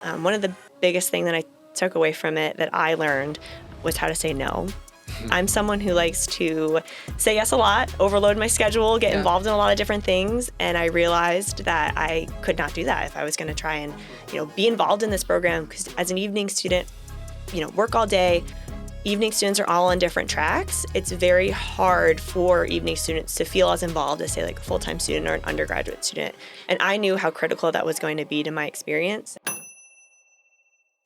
One of the biggest thing that I took away from it that I learned was how to say no. I'm someone who likes to say yes a lot, overload my schedule, get involved in a lot of different things, and I realized that I could not do that if I was going to try and, be involved in this program, because as an evening student, work all day. Evening students are all on different tracks. It's very hard for evening students to feel as involved as, say, like a full-time student or an undergraduate student. And I knew how critical that was going to be to my experience.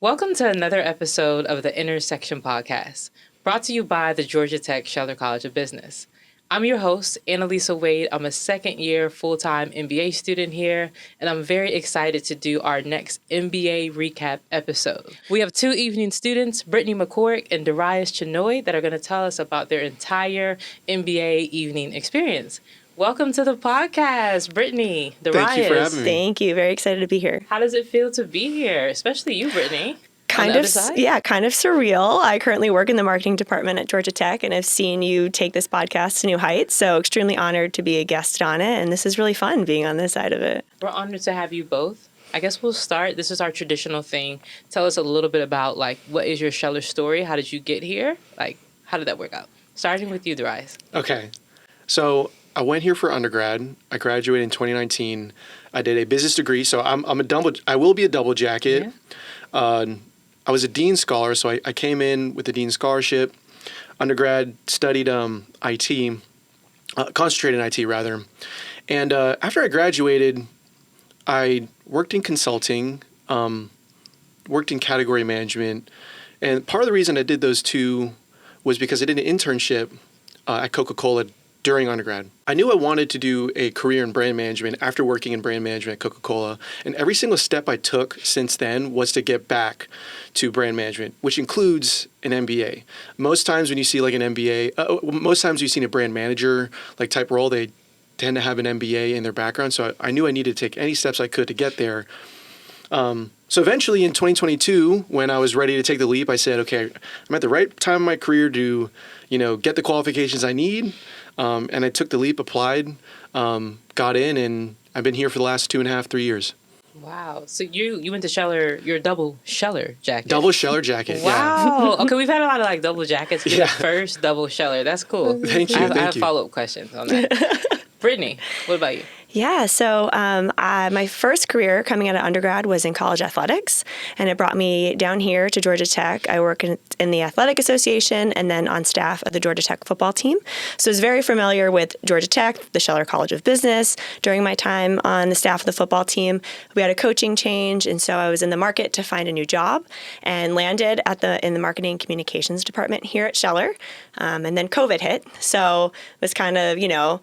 Welcome to another episode of the Intersection Podcast, brought to you by the Georgia Tech Scheller College of Business. I'm your host, Analisa Wade. I'm a second-year full-time MBA student here, and I'm very excited to do our next MBA recap episode. We have two evening students, Brittany McCormick and Darius Chinoy, that are going to tell us about their entire MBA evening experience. Welcome to the podcast, Brittany, Darius. Thank you for having me. Thank you. Very excited to be here. How does it feel to be here, especially you, Brittany? Kind of surreal. I currently work in the marketing department at Georgia Tech, and I've seen you take this podcast to new heights, so extremely honored to be a guest on it, and this is really fun being on this side of it. We're honored to have you both. I guess we'll start. This is our traditional thing. Tell us a little bit about, what is your Scheller story? How did you get here? How did that work out? Starting with you, Darius. Okay. So I went here for undergrad. I graduated in 2019. I did a business degree, so I will be a double jacket. Yeah. I was a Dean Scholar, so I came in with a Dean Scholarship. Undergrad, studied IT, concentrated in IT rather. And after I graduated, I worked in consulting, worked in category management. And part of the reason I did those two was because I did an internship at Coca-Cola during undergrad. I knew I wanted to do a career in brand management after working in brand management at Coca-Cola. And every single step I took since then was to get back to brand management, which includes an MBA. Most times when you see an MBA, most times you've seen a brand manager type role, they tend to have an MBA in their background. So I knew I needed to take any steps I could to get there. So eventually in 2022, when I was ready to take the leap, I said, okay, I'm at the right time in my career to, get the qualifications I need. And I took the leap, applied, got in, and I've been here for the last 2.5, 3 years. Wow. So you went to Scheller, you're a double Scheller jacket. Double Scheller jacket, wow. Yeah. Okay, we've had a lot of double jackets. You're the first double Scheller. That's cool. Thank you. I have follow-up questions on that. Brittany, what about you? Yeah, so my first career coming out of undergrad was in college athletics, and it brought me down here to Georgia Tech. I work in the athletic association and then on staff of the Georgia Tech football team. So I was very familiar with Georgia Tech, the Scheller College of Business. During my time on the staff of the football team, we had a coaching change, and so I was in the market to find a new job and landed in the marketing and communications department here at Scheller. And then COVID hit, so it was kind of,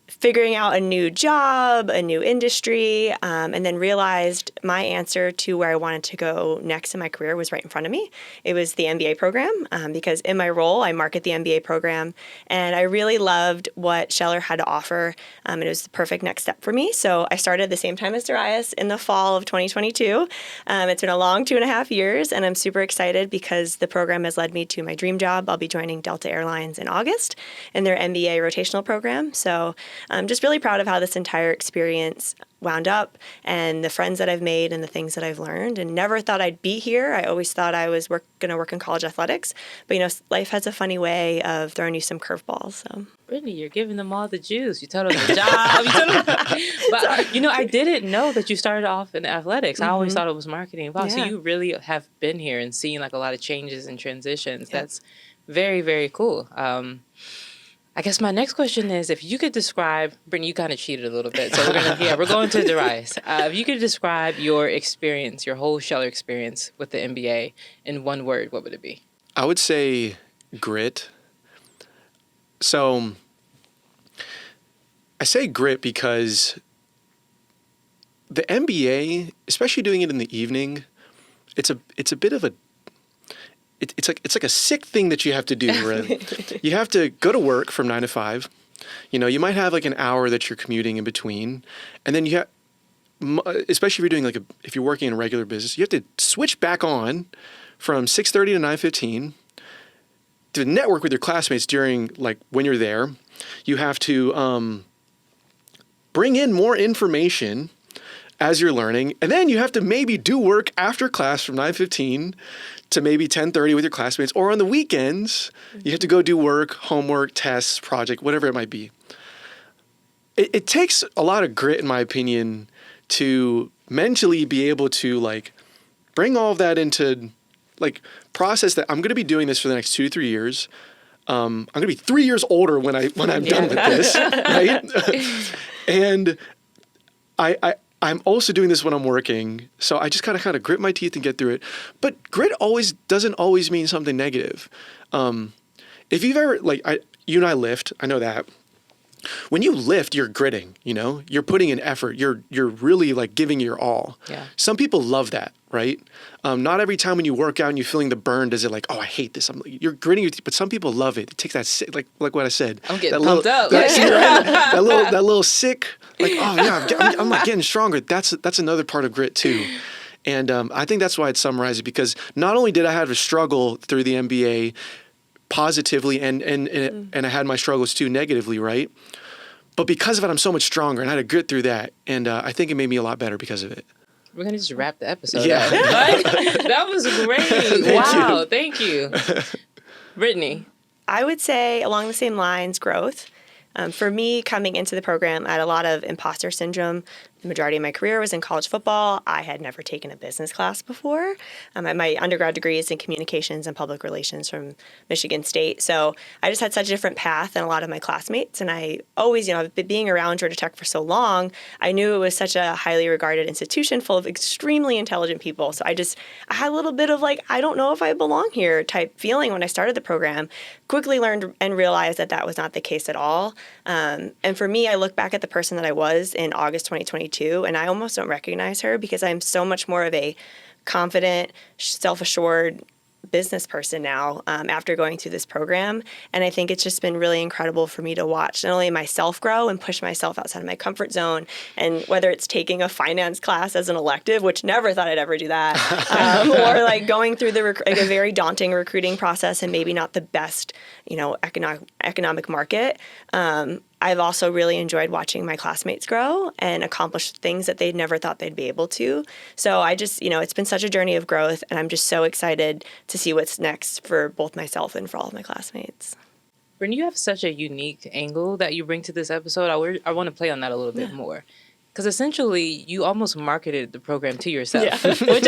figuring out a new job, a new industry, and then realized my answer to where I wanted to go next in my career was right in front of me. It was the MBA program, because in my role, I market the MBA program, and I really loved what Scheller had to offer, and it was the perfect next step for me. So I started the same time as Darius in the fall of 2022. It's been a long 2.5 years, and I'm super excited because the program has led me to my dream job. I'll be joining Delta Airlines in August in their MBA rotational program. So I'm just really proud of how this entire experience wound up and the friends that I've made and the things that I've learned, and never thought I'd be here. I always thought I was going to work in college athletics, but life has a funny way of throwing you some curveballs. So, Brittany, you're giving them all the juice. You told them the job. But I didn't know that you started off in athletics. I always thought it was marketing. Wow, so you really have been here and seen a lot of changes and transitions. Yeah. That's very, very cool. I guess my next question is, if you could describe, Brittany, you kind of cheated a little bit, so we're going to Darius. If you could describe your experience, your whole Scheller experience with the MBA in one word, what would it be? I would say grit. So I say grit because the MBA, especially doing it in the evening, it's a bit of a It's like a sick thing that you have to do. Right? You have to go to work from 9 to 5. You might have an hour that you're commuting in between, and then you have, especially if you're doing if you're working in a regular business, you have to switch back on from 6:30 to 9:15 to network with your classmates during when you're there. You have to bring in more information as you're learning. And then you have to maybe do work after class from 9:15 to maybe 10:30 with your classmates, or on the weekends, you have to go do work, homework, tests, project, whatever it might be. It takes a lot of grit, in my opinion, to mentally be able to like bring all of that into like process that I'm going to be doing this for the next 2 to 3 years. I'm going to be 3 years older when I'm done with this, right? And I'm also doing this when I'm working, so I just kind of grit my teeth and get through it. But grit doesn't always mean something negative. If you've ever you and I lift, I know that. When you lift, you're gritting, you're putting in effort. You're really like giving your all. Yeah. Some people love that, right? Not every time when you work out and you're feeling the burn, does it like, oh, I hate this. You're gritting your teeth, but some people love it. It takes that like what I said. I'm getting that pumped up. That little sick, like, oh yeah, I'm like getting stronger. That's another part of grit too. And I think that's why I'd summarize it, because not only did I have a struggle through the MBA positively and I had my struggles too negatively, right? But because of it, I'm so much stronger, and I had to grit through that. And I think it made me a lot better because of it. We're going to just wrap the episode Yeah. up. That was great. Thank you. Brittany. I would say along the same lines, growth. For me, coming into the program, I had a lot of imposter syndrome. The majority of my career was in college football. I had never taken a business class before. My undergrad degree is in communications and public relations from Michigan State. So I just had such a different path than a lot of my classmates. And I always, being around Georgia Tech for so long, I knew it was such a highly regarded institution full of extremely intelligent people. So I had a little bit of like, I don't know if I belong here type feeling when I started the program. Quickly learned and realized that was not the case at all. And for me, I look back at the person that I was in August 2022, and I almost don't recognize her because I'm so much more of a confident, self-assured business person now after going through this program. And I think it's just been really incredible for me to watch not only myself grow and push myself outside of my comfort zone, and whether it's taking a finance class as an elective, which never thought I'd ever do that, or like going through a very daunting recruiting process and maybe not the best, economic market. I've also really enjoyed watching my classmates grow and accomplish things that they never thought they'd be able to. So I just, it's been such a journey of growth, and I'm just so excited to see what's next for both myself and for all of my classmates. Brittany, you have such a unique angle that you bring to this episode. I want to play on that a little bit more. Because essentially, you almost marketed the program to yourself, which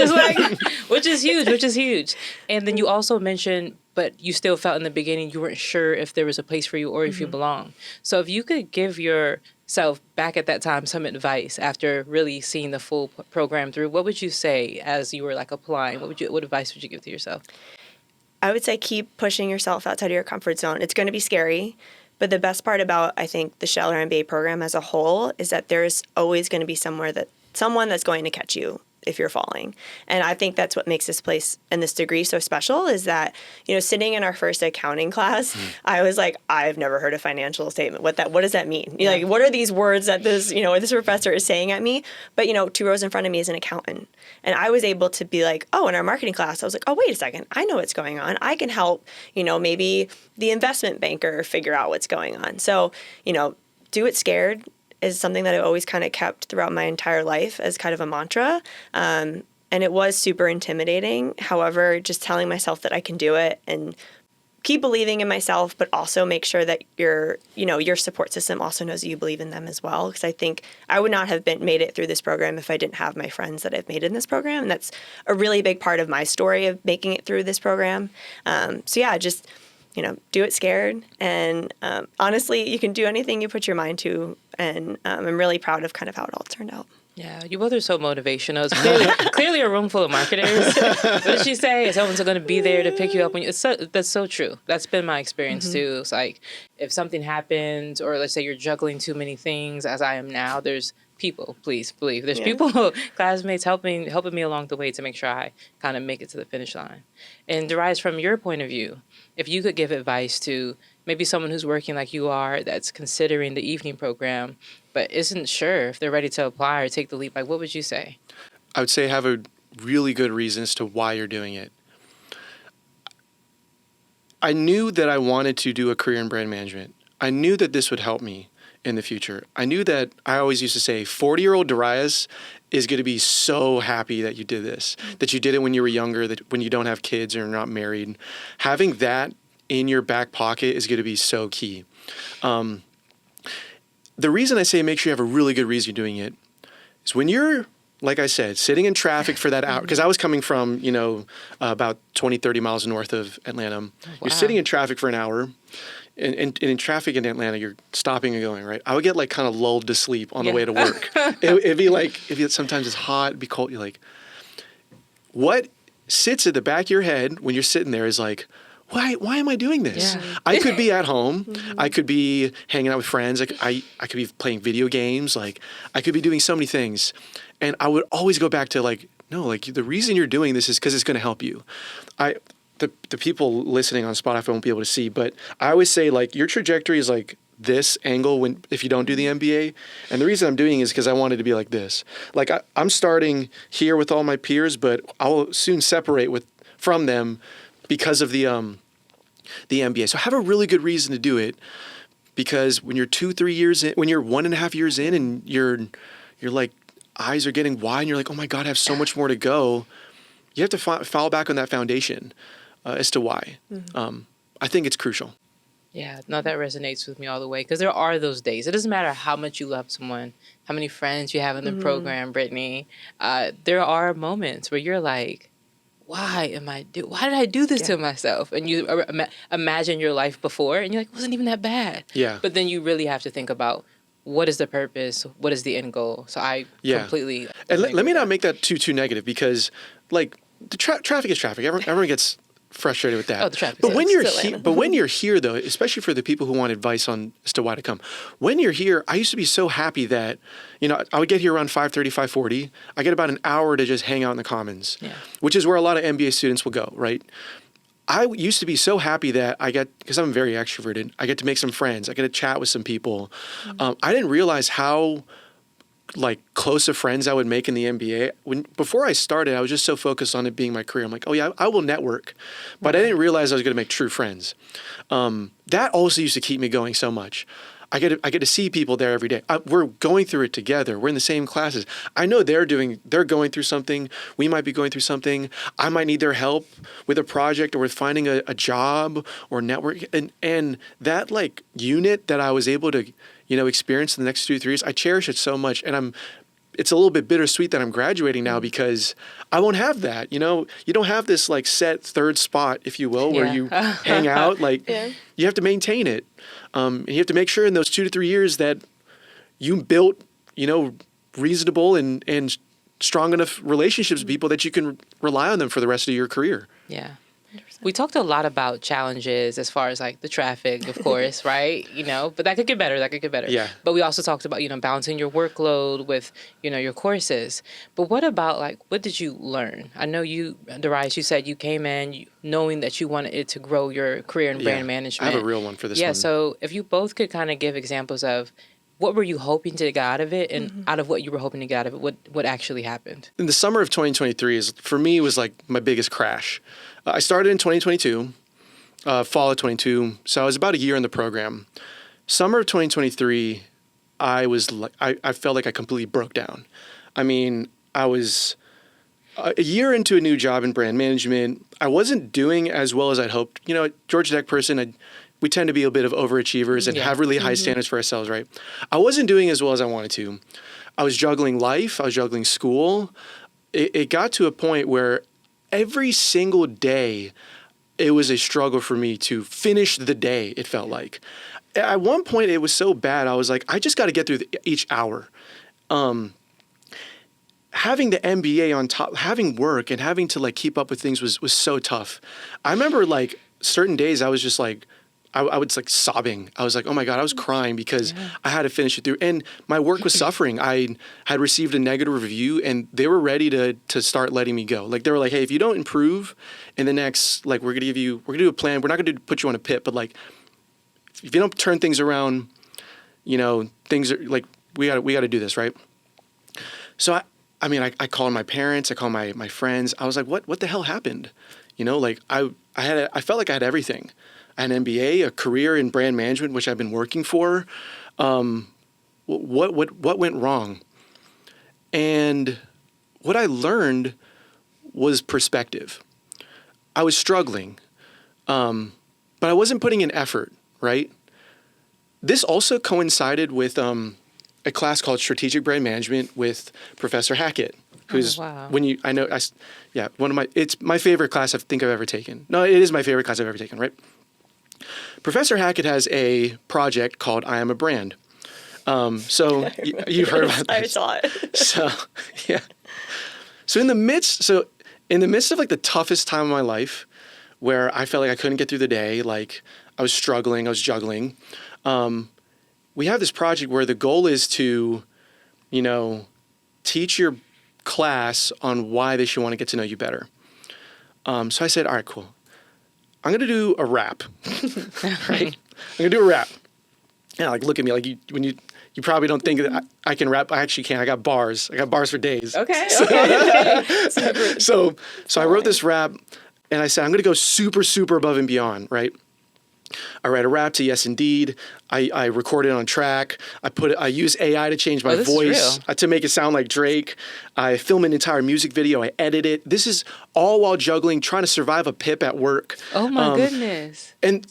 is huge. And then you also mentioned, but you still felt in the beginning you weren't sure if there was a place for you or if you belong. So if you could give yourself back at that time some advice after really seeing the full program through, what would you say as you were like applying? What advice would you give to yourself? I would say keep pushing yourself outside of your comfort zone. It's going to be scary. But the best part about, I think, the Scheller MBA program as a whole is that there's always going to be someone that's going to catch you if you're falling. And I think that's what makes this place and this degree so special is that, sitting in our first accounting class, I was like, I've never heard a financial statement. What does that mean? Yeah. Like, what are these words that this professor is saying at me? But, 2 rows in front of me is an accountant. And I was able to be like, oh, in our marketing class, I was like, oh, wait a second. I know what's going on. I can help, maybe the investment banker figure out what's going on. So, do it scared is something that I always kind of kept throughout my entire life as kind of a mantra. And it was super intimidating. However, just telling myself that I can do it and keep believing in myself, but also make sure that your support system also knows that you believe in them as well. Because I think I would not have made it through this program if I didn't have my friends that I've made in this program. And that's a really big part of my story of making it through this program. Just do it scared. And honestly, you can do anything you put your mind to. And I'm really proud of kind of how it all turned out. Yeah, you both are so motivational. It's clearly a room full of marketers. What did she say? Someone's going to be there to pick you up when you. That's so true. That's been my experience too. It's like if something happens, or let's say you're juggling too many things, as I am now. There's people. Please believe there's people, classmates helping me along the way to make sure I kind of make it to the finish line. And Darius, from your point of view, if you could give advice to maybe someone who's working like you are, that's considering the evening program, but isn't sure if they're ready to apply or take the leap, like what would you say? I would say have a really good reason as to why you're doing it. I knew that I wanted to do a career in brand management. I knew that this would help me. in the future. I knew that I always used to say 40-year-old Darius is going to be so happy that you did this, that you did it when you were younger, that when you don't have kids or you're not married. Having that in your back pocket is going to be so key. The reason I say make sure you have a really good reason you're doing it is when you're, like I said, sitting in traffic for that hour, because I was coming from, about 20, 30 miles north of Atlanta. Wow. You're sitting in traffic for an hour. And in traffic in Atlanta, you're stopping and going, right? I would get like kind of lulled to sleep on the way to work. It'd be like, sometimes it's hot, it'd be cold. You're like, what sits at the back of your head when you're sitting there is like, why am I doing this? Yeah. I could be at home. I could be hanging out with friends. I could be playing video games. Like I could be doing so many things. And I would always go back to like, no, like the reason you're doing this is because it's going to help you. The people listening on Spotify won't be able to see, but I always say like your trajectory is like this angle if you don't do the MBA. And the reason I'm doing it is because I wanted to be like this. Like I'm starting here with all my peers, but I'll soon separate from them because of the MBA. So have a really good reason to do it, because when you're 2-3 years in, when you're 1.5 years in, and you're like eyes are getting wide, and you're like, oh my God, I have so much more to go. You have to fall back on that foundation as to why. I think it's crucial. Yeah, no, that resonates with me all the way, because there are those days. It doesn't matter how much you love someone, how many friends you have in the program, Brittany. There are moments where you're like, why did I do this to myself? And you imagine your life before, and you're like, it wasn't even that bad. Yeah. But then you really have to think about, what is the purpose? What is the end goal? So I completely. And let me not make that too negative, because like the traffic is traffic. Everyone gets frustrated with that. Oh, the traffic. But when you're here, though, especially for the people who want advice on as to why to come, when you're here, I used to be so happy that, I would get here around 5:30, 5:40. I get about an hour to just hang out in the Commons, which is where a lot of MBA students will go, right? I used to be so happy that because I'm very extroverted, I get to make some friends. I get to chat with some people. I didn't realize how like close of friends I would make in the MBA. Before I started, I was just so focused on it being my career. I'm like, oh yeah, I will network, but I didn't realize I was going to make true friends. That also used to keep me going so much. I get to see people there every day. We're going through it together. We're in the same classes. I know they're going through something. We might be going through something. I might need their help with a project or with finding a job or network. And that like unit that I was able to, experience in the next 2-3 years, I cherish it so much. And it's a little bit bittersweet that I'm graduating now, because I won't have that. You don't have this like set third spot, if you will, where you hang out. Like you have to maintain it. And you have to make sure in those 2 to 3 years that you built, reasonable and strong enough relationships with people that you can rely on them for the rest of your career. Yeah. We talked a lot about challenges as far as like the traffic, of course, right? But that could get better. Yeah. But we also talked about, balancing your workload with, your courses. But what about like, what did you learn? I know you, Darius, you said you came in knowing that you wanted it to grow your career in brand management. I have a real one for this one. Yeah. So if you both could kind of give examples of what were you hoping to get out of it, and out of what you were hoping to get out of it, what actually happened? In the summer of 2023 for me was like my biggest crash. I started in 2022, fall of 22, so I was about a year in the program. Summer of 2023, I felt like I completely broke down. I mean, I was a year into a new job in brand management. I wasn't doing as well as I'd hoped. Georgia Tech person, we tend to be a bit of overachievers and have really high standards for ourselves, right? I wasn't doing as well as I wanted to. I was juggling life. I was juggling school. It got to a point where every single day, it was a struggle for me to finish the day, it felt like. At one point, it was so bad, I was like, I just got to get through each hour. Having the MBA on top, having work and having to like keep up with things was so tough. I remember like certain days I was just like, I was like sobbing. I was like, oh my God, I was crying because I had to finish it through. And my work was suffering. I had received a negative review and they were ready to start letting me go. Like they were like, hey, if you don't improve in the next, like we're gonna do a plan. We're not gonna put you on a pit, but like if you don't turn things around, things are like, we gotta do this, right? So I called my parents, I called my friends. I was like, what the hell happened? Like I felt like I had everything. I had an MBA, a career in brand management, which I've been working for. what went wrong? And what I learned was perspective. I was struggling, but I wasn't putting in effort, right? This also coincided with a class called Strategic Brand Management with Professor Hackett, who's it's my favorite class I think I've ever taken. No, it is my favorite class I've ever taken, right? Professor Hackett has a project called I Am a Brand. So you've heard about this. I saw it. So in the midst of like the toughest time of my life, where I felt like I couldn't get through the day, like I was struggling, I was juggling, we have this project where the goal is to, teach your class on why they should want to get to know you better. So I said, all right, cool. I'm going to do a rap, right? I'm going to do a rap. Yeah, like look at me, like you probably don't think that I can rap. I actually can. I got bars. I got bars for days. Okay. So I wrote this rap, and I said I'm going to go super, super above and beyond, right? I write a rap to Yes Indeed. I record it on track. I use AI to change my voice to make it sound like Drake. I film an entire music video. I edit it. This is all while juggling, trying to survive a PIP at work. Oh my goodness. And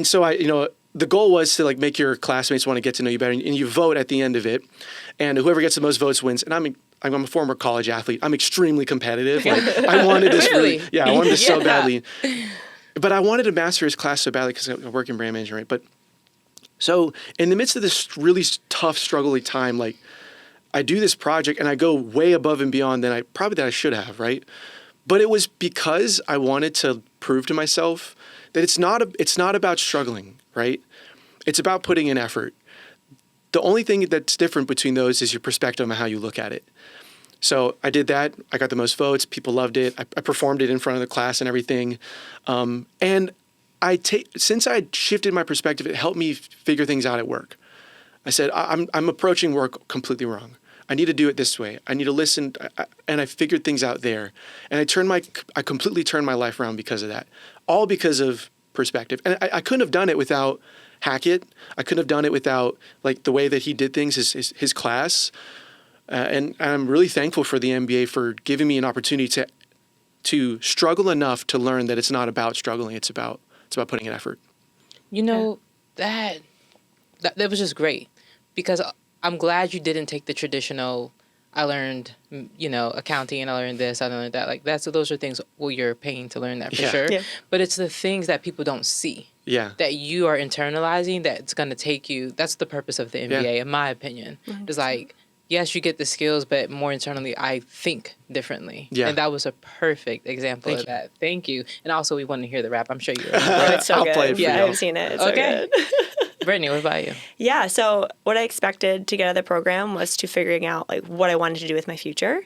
so the goal was to like make your classmates want to get to know you better, and you vote at the end of it, and whoever gets the most votes wins. And I'm a former college athlete. I'm extremely competitive. Like I wanted this I wanted this so badly. But I wanted to master his class so badly because I work in brand management, right? But so in the midst of this really tough, struggling time, like I do this project and I go way above and beyond than I should have, right? But it was because I wanted to prove to myself that it's not about struggling, right? It's about putting in effort. The only thing that's different between those is your perspective on how you look at it. So I did that. I got the most votes. People loved it. I performed it in front of the class and everything. And since I shifted my perspective, it helped me figure things out at work. I said, I'm approaching work completely wrong. I need to do it this way. I need to listen. And I figured things out there. And I completely turned my life around because of that. All because of perspective. And I couldn't have done it without Hackett. I couldn't have done it without like the way that he did things, his class. And I'm really thankful for the MBA for giving me an opportunity to struggle enough to learn that it's not about struggling. It's about putting in effort. That was just great, because I'm glad you didn't take the traditional, I learned, accounting and I learned this, I learned that. Like those are things, well, you're paying to learn that for sure. Yeah. But it's the things that people don't see. Yeah. That you are internalizing, that's going to take you. That's the purpose of the MBA, in my opinion. Mm-hmm. It's like, yes, you get the skills, but more internally, I think differently. Yeah. And that was a perfect example of that. Thank you. And also, we want to hear the rap. I'm sure you remember. It's so I'll good. play it for you. I've seen it. It's so good. Brittany, what about you? Yeah, so what I expected to get out of the program was to figuring out like what I wanted to do with my future.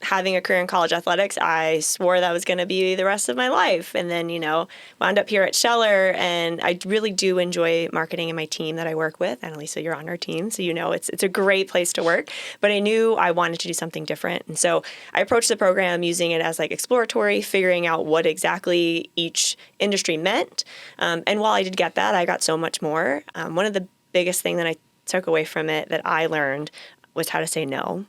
Having a career in college athletics, I swore that was going to be the rest of my life. And then, wound up here at Scheller, and I really do enjoy marketing and my team that I work with. Analisa, you're on our team, so it's a great place to work. But I knew I wanted to do something different. And so I approached the program using it as like exploratory, figuring out what exactly each industry meant. And while I did get that, I got so much more. One of the biggest thing that I took away from it that I learned was how to say no.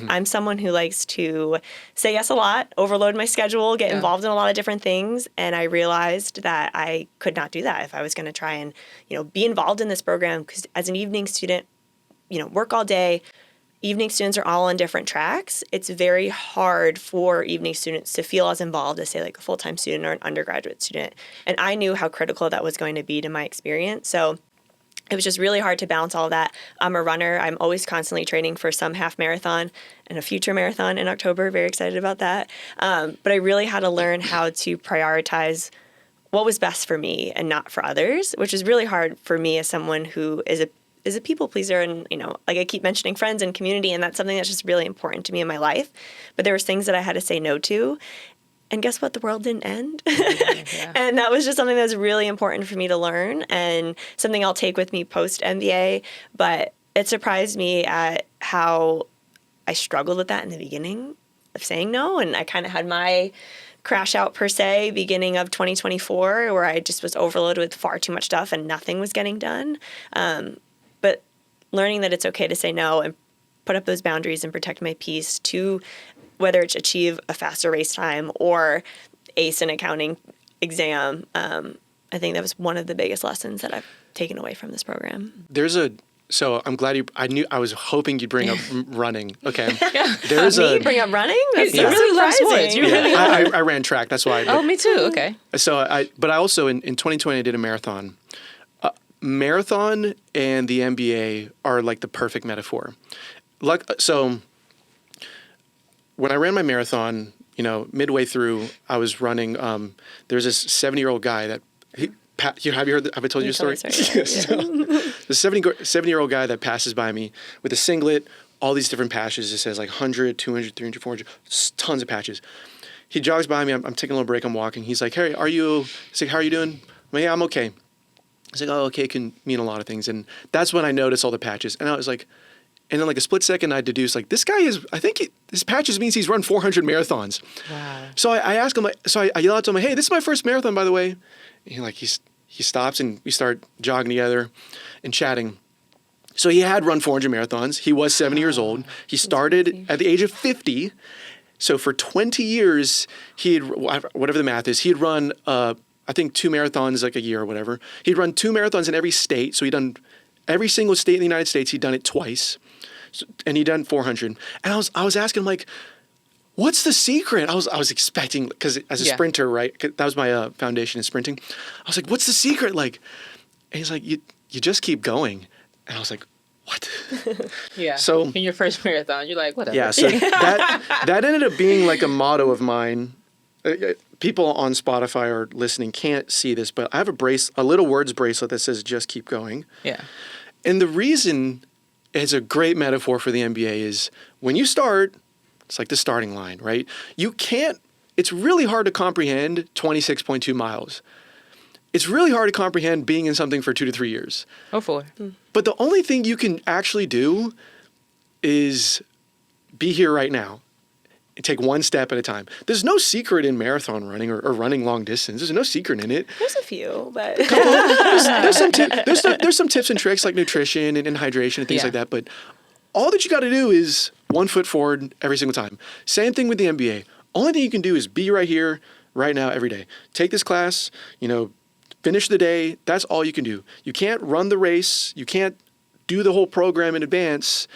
I'm someone who likes to say yes a lot, overload my schedule, get involved in a lot of different things. And I realized that I could not do that if I was going to try and, be involved in this program. Because as an evening student, work all day. Evening students are all on different tracks. It's very hard for evening students to feel as involved as, say, like a full-time student or an undergraduate student. And I knew how critical that was going to be to my experience. So it was just really hard to balance all of that. I'm a runner. I'm always constantly training for some half marathon and a future marathon in October. Very excited about that. But I really had to learn how to prioritize what was best for me and not for others, which is really hard for me as someone who is a people pleaser, and like I keep mentioning friends and community, and that's something that's just really important to me in my life. But there was things that I had to say no to, and guess what? The world didn't end. And that was just something that was really important for me to learn, and something I'll take with me post MBA. But it surprised me at how I struggled with that in the beginning of saying no, and I kind of had my crash out per se beginning of 2024, where I just was overloaded with far too much stuff and nothing was getting done. But learning that it's okay to say no and put up those boundaries and protect my peace, to whether it's achieve a faster race time or ace an accounting exam. I think that was one of the biggest lessons that I've taken away from this program. So I'm glad I was hoping you'd bring up running. Okay. Bring up running? That's You really love sports. You really I ran track. That's why. Oh, me too. Okay. So but I also, in 2020, I did a marathon. Marathon and the MBA are like the perfect metaphor. So when I ran my marathon, midway through, I was running. There's this 70-year-old guy that have you heard? Have I told you a story? So, the 70-year-old guy that passes by me with a singlet, all these different patches. It says like 100, 200, 300, 400, tons of patches. He jogs by me. I'm taking a little break. I'm walking. He's like, "Hey, he's like, how are you doing?" I'm like, "Yeah, I'm okay." He's like, "Oh, okay," can mean a lot of things. And that's when I noticed all the patches. And I was like, and in like a split second, I deduced like, this guy his patches means he's run 400 marathons. Wow. So I asked him, I yell out to him, "Hey, this is my first marathon, by the way." And he stops and we start jogging together and chatting. So he had run 400 marathons. He was 70 years old. He started at the age of 50. So for 20 years, whatever the math is, he'd run, I think 2 marathons like a year or whatever. He'd run 2 marathons in every state. So he'd done every single state in the United States. He'd done it twice. And he'd done 400. And I was asking him, like, what's the secret? I was expecting, because as a sprinter, right? That was my foundation in sprinting. I was like, what's the secret? Like, and he's like, you just keep going. And I was like, what? Yeah. So in your first marathon, you're like, whatever. Yeah. So that ended up being like a motto of mine. People on Spotify or listening can't see this, but I have a little words bracelet that says "just keep going." Yeah. And the reason it's a great metaphor for the MBA is when you start, it's like the starting line, right? It's really hard to comprehend 26.2 miles. It's really hard to comprehend being in something for 2 to 3 years. Oh, 4. But the only thing you can actually do is be here right now. Take one step at a time. There's no secret in marathon running or running long distance. There's no secret in it. There's a few, but there's some tips and tricks like nutrition and hydration and things like that. But all that you got to do is 1 foot forward every single time. Same thing with the MBA. Only thing you can do is be right here, right now, every day. Take this class, finish the day. That's all you can do. You can't run the race. You can't do the whole program in advance.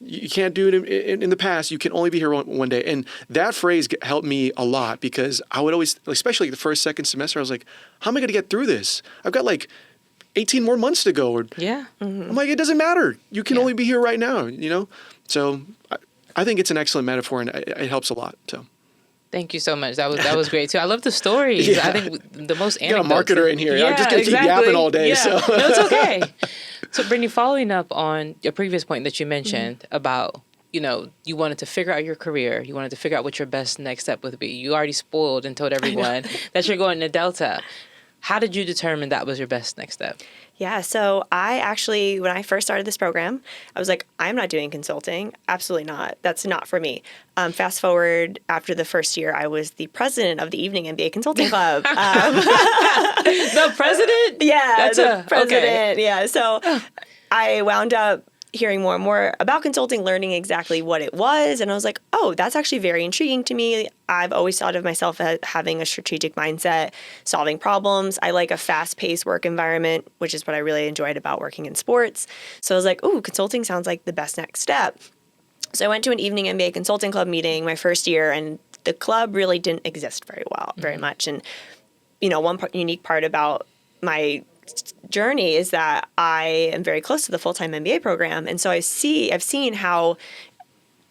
You can't do it in the past. You can only be here one day. And that phrase helped me a lot because I would always, especially the first, second semester, I was like, how am I going to get through this? I've got like 18 more months to go. I'm like, it doesn't matter. You can only be here right now, So I think it's an excellent metaphor and it helps a lot. So. Thank you so much. That was great too. I love the stories. Yeah. I think the most anecdotes. Got a marketer in here. I'm just going to keep yapping all day. Yeah. So. No, it's okay. So, Brittany, following up on your previous point that you mentioned about, you wanted to figure out your career. You wanted to figure out what your best next step would be. You already spoiled and told everyone that you're going to Delta. How did you determine that was your best next step? Yeah, so I actually, when I first started this program, I was like, I'm not doing consulting. Absolutely not. That's not for me. Fast forward, after the first year, I was the president of the Evening MBA Consulting Club. The president? Yeah, That's the president. Okay. Yeah, so I wound up hearing more and more about consulting, learning exactly what it was. And I was like, oh, that's actually very intriguing to me. I've always thought of myself as having a strategic mindset, solving problems. I like a fast-paced work environment, which is what I really enjoyed about working in sports. So I was like, ooh, consulting sounds like the best next step. So I went to an Evening MBA Consulting Club meeting my first year, and the club really didn't exist very much. And, one unique part about my journey is that I am very close to the full-time MBA program. And so I've seen how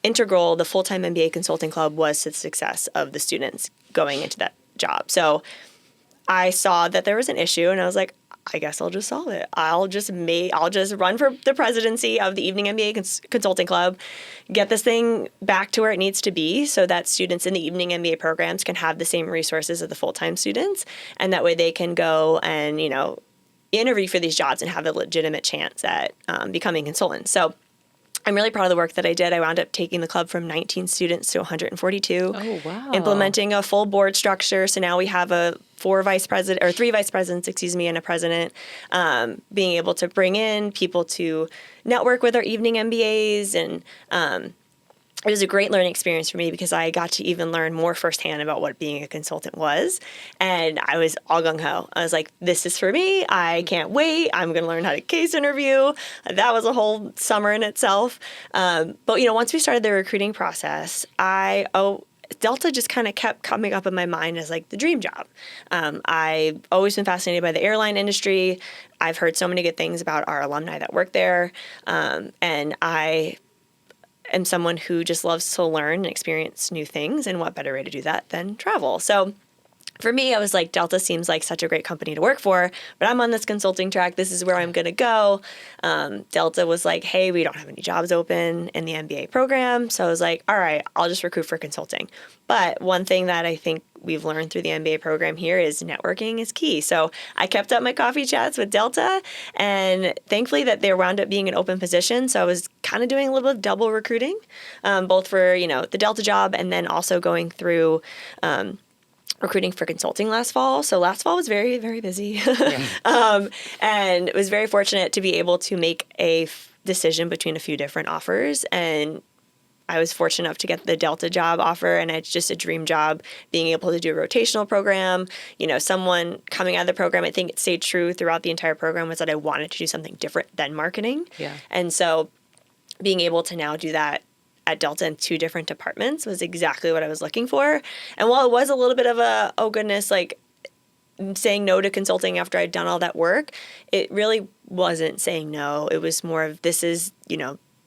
integral the full-time MBA Consulting Club was to the success of the students going into that job. So I saw that there was an issue and I was like, I guess I'll just solve it. I'll just run for the presidency of the Evening MBA Consulting Club, get this thing back to where it needs to be so that students in the Evening MBA programs can have the same resources as the full-time students. And that way they can go and, interview for these jobs and have a legitimate chance at becoming consultants. So I'm really proud of the work that I did. I wound up taking the club from 19 students to 142. Oh, wow. Implementing a full board structure. So now we have a three vice presidents, and a president, being able to bring in people to network with our evening MBAs. And it was a great learning experience for me because I got to even learn more firsthand about what being a consultant was. And I was all gung-ho. I was like, this is for me. I can't wait. I'm going to learn how to case interview. That was a whole summer in itself. But, once we started the recruiting process, Delta just kind of kept coming up in my mind as like the dream job. I've always been fascinated by the airline industry. I've heard so many good things about our alumni that work there. And I am someone who just loves to learn and experience new things. And what better way to do that than travel? So for me, I was like, Delta seems like such a great company to work for, but I'm on this consulting track. This is where I'm going to go. Delta was like, hey, we don't have any jobs open in the MBA program. So I was like, all right, I'll just recruit for consulting. But one thing that I think we've learned through the MBA program here is networking is key. So I kept up my coffee chats with Delta, and thankfully that they wound up being an open position. So I was kind of doing a little bit of double recruiting, both for, the Delta job and then also going through recruiting for consulting last fall. So last fall was very, very busy. And was very fortunate to be able to make a decision between a few different offers. And I was fortunate enough to get the Delta job offer, and it's just a dream job being able to do a rotational program. Someone coming out of the program, I think it stayed true throughout the entire program, was that I wanted to do something different than marketing. Yeah. And so being able to now do that at Delta in 2 different departments was exactly what I was looking for. And while it was a little bit of a, oh goodness, like saying no to consulting after I'd done all that work, it really wasn't saying no. It was more of, this is,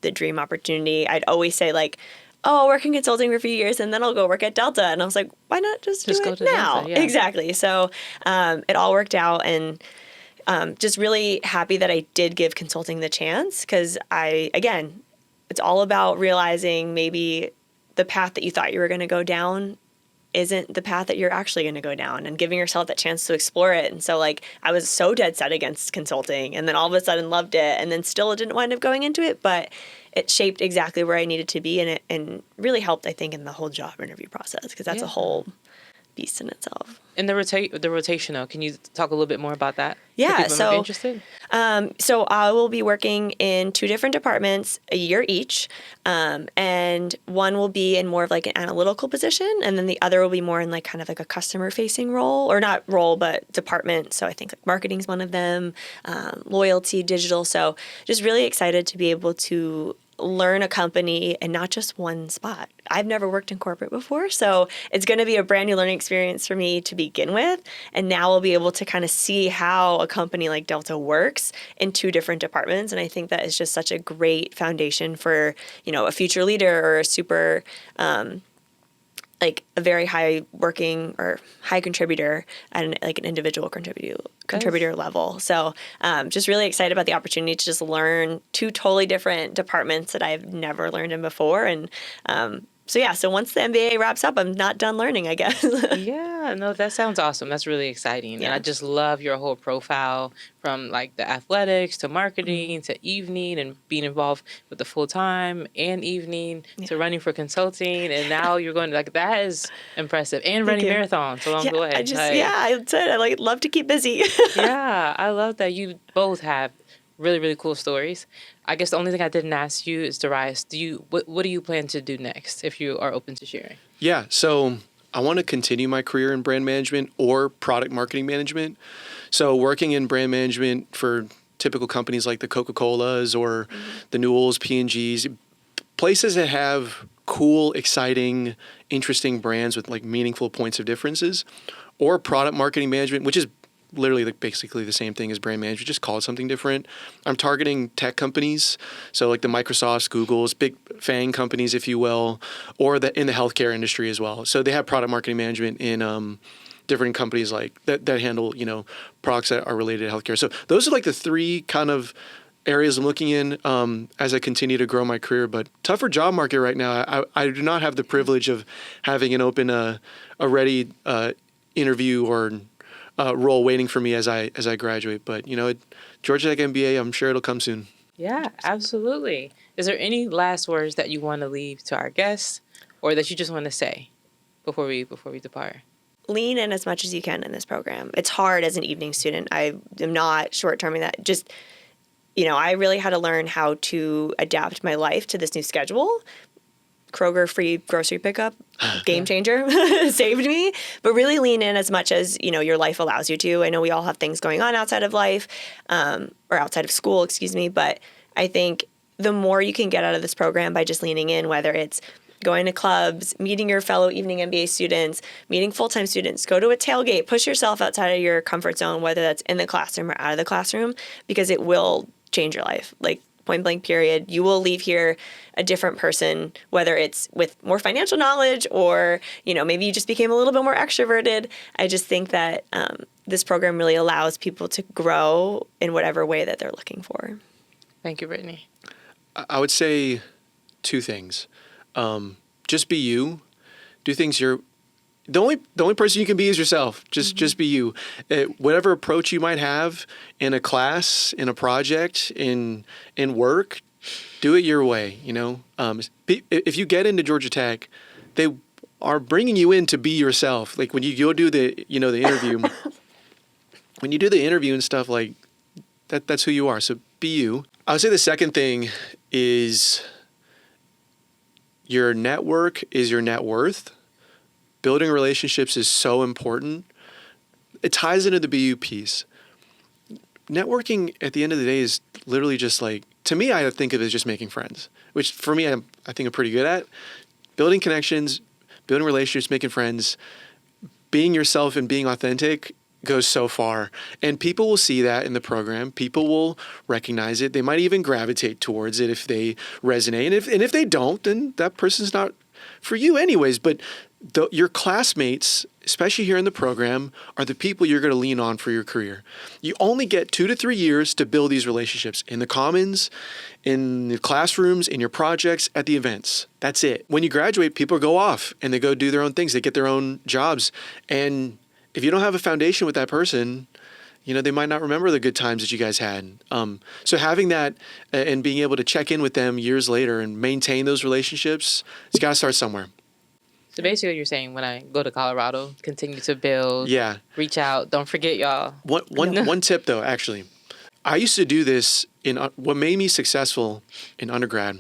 the dream opportunity. I'd always say like, oh, I'll work in consulting for a few years and then I'll go work at Delta. And I was like, why not just do it now? Delta, yeah. Exactly. So it all worked out, and just really happy that I did give consulting the chance, because it's all about realizing maybe the path that you thought you were going to go down isn't the path that you're actually going to go down, and giving yourself that chance to explore it. And so like I was so dead set against consulting, and then all of a sudden loved it, and then still didn't wind up going into it, but it shaped exactly where I needed to be, and really helped, I think, in the whole job interview process, because that's a whole beast in itself. And the rotational, can you talk a little bit more about that? Yeah, so interested? So I will be working in 2 different departments a year each, and one will be in more of like an analytical position, and then the other will be more in like kind of like a customer-facing role, or not role, but department. So I think like marketing is one of them, loyalty, digital. So just really excited to be able to learn a company and not just one spot. I've never worked in corporate before, so it's going to be a brand new learning experience for me to begin with. And now I'll be able to kind of see how a company like Delta works in 2 different departments. And I think that is just such a great foundation for, a future leader or a super, like a very high working or high contributor at an individual contributor level. So just really excited about the opportunity to just learn 2 totally different departments that I've never learned in before. And so once the MBA wraps up, I'm not done learning, I guess. Yeah, no, that sounds awesome. That's really exciting. Yeah. And I just love your whole profile, from like the athletics to marketing to evening, and being involved with the full-time and evening to running for consulting. And now you're going to, like, that is impressive. And running marathons along the way. I love to keep busy. Yeah, I love that you both have really, really cool stories. I guess the only thing I didn't ask you is, Darius, what do you plan to do next, if you are open to sharing? Yeah, so I want to continue my career in brand management or product marketing management. So working in brand management for typical companies like the Coca-Colas or the Newells, P&Gs, places that have cool, exciting, interesting brands with like meaningful points of differences, or product marketing management, which is literally basically the same thing as brand management, just call it something different. I'm targeting tech companies, so like the Microsofts, Googles, big FANG companies, if you will, or in the healthcare industry as well. So they have product marketing management in different companies like that handle products that are related to healthcare. So those are like the 3 kind of areas I'm looking in as I continue to grow my career. But tougher job market right now. I do not have the privilege of having an open, a ready interview or role waiting for me as I graduate. But Georgia Tech MBA, I'm sure it'll come soon. Yeah, absolutely. Is there any last words that you want to leave to our guests, or that you just want to say before we depart? lean in as much as you can in this program. It's hard as an evening student. I am not short-terming that. Just, I really had to learn how to adapt my life to this new schedule. Kroger free grocery pickup, game changer, saved me. But really lean in as much as, your life allows you to. I know we all have things going on outside of life, or outside of school, but I think the more you can get out of this program by just leaning in, whether it's going to clubs, meeting your fellow Evening MBA students, meeting full-time students, go to a tailgate, push yourself outside of your comfort zone, whether that's in the classroom or out of the classroom, because it will change your life. Like, point blank period. You will leave here a different person, whether it's with more financial knowledge or, maybe you just became a little bit more extroverted. I just think that this program really allows people to grow in whatever way that they're looking for. Thank you, Brittany. I would say two things. Just be you. Do things the only person you can be is yourself. Just be you. Whatever approach you might have in a class, in a project, in work, do it your way. If you get into Georgia Tech, they are bringing you in to be yourself. Like when you go do the interview, when you do the interview and stuff like that, that's who you are. So be you. I would say the second thing is your network is your net worth. Building relationships is so important. It ties into the BU piece. Networking at the end of the day is literally just like, to me, I think of it as just making friends, which for me, I think I'm pretty good at. Building connections, building relationships, making friends, being yourself and being authentic goes so far. And people will see that in the program. People will recognize it. They might even gravitate towards it if they resonate. And if they don't, then that person's not for you anyways. But your classmates, especially here in the program, are the people you're going to lean on for your career. You only get 2 to 3 years to build these relationships in the commons, in the classrooms, in your projects, at the events. That's it. When you graduate, people go off and they go do their own things. They get their own jobs. And if you don't have a foundation with that person, they might not remember the good times that you guys had. So having that and being able to check in with them years later and maintain those relationships, it's got to start somewhere. So basically you're saying when I go to Colorado, continue to build, reach out, don't forget y'all. One tip though, actually. I used to do this in what made me successful in undergrad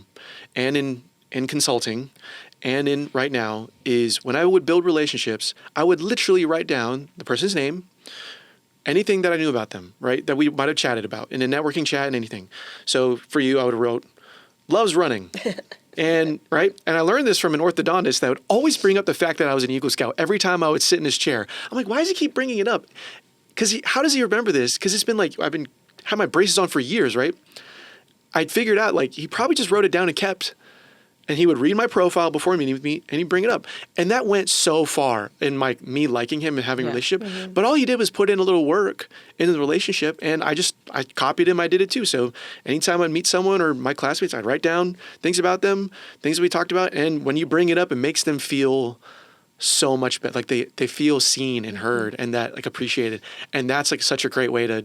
and in consulting and in right now is when I would build relationships, I would literally write down the person's name, anything that I knew about them, right? That we might have chatted about in a networking chat and anything. So for you, I would have wrote, loves running. And I learned this from an orthodontist that would always bring up the fact that I was an Eagle Scout every time I would sit in his chair. I'm like, why does he keep bringing it up? How does he remember this? Because it's been like, had my braces on for years, right? I'd figured out like he probably just wrote it down and kept. And he would read my profile before meeting with me and he'd bring it up. And that went so far in me liking him and having a relationship. Mm-hmm. But all he did was put in a little work into the relationship. And I copied him. I did it too. So anytime I'd meet someone or my classmates, I'd write down things about them, things that we talked about. And when you bring it up, it makes them feel so much better. Like they feel seen and heard and that like appreciated. And that's like such a great way to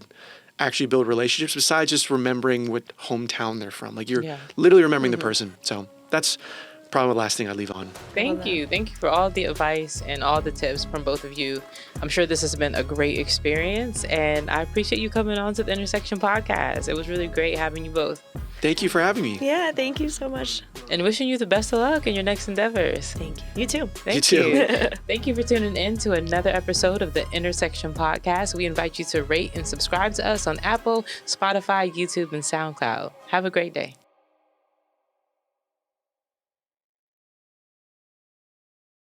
actually build relationships besides just remembering what hometown they're from. Like you're literally remembering the person. So that's probably the last thing I'd leave on. Thank you. Thank you for all the advice and all the tips from both of you. I'm sure this has been a great experience, and I appreciate you coming on to the Intersection Podcast. It was really great having you both. Thank you for having me. Yeah, thank you so much. And wishing you the best of luck in your next endeavors. Thank you. You too. Thank you. Thank you for tuning in to another episode of the Intersection Podcast. We invite you to rate and subscribe to us on Apple, Spotify, YouTube, and SoundCloud. Have a great day.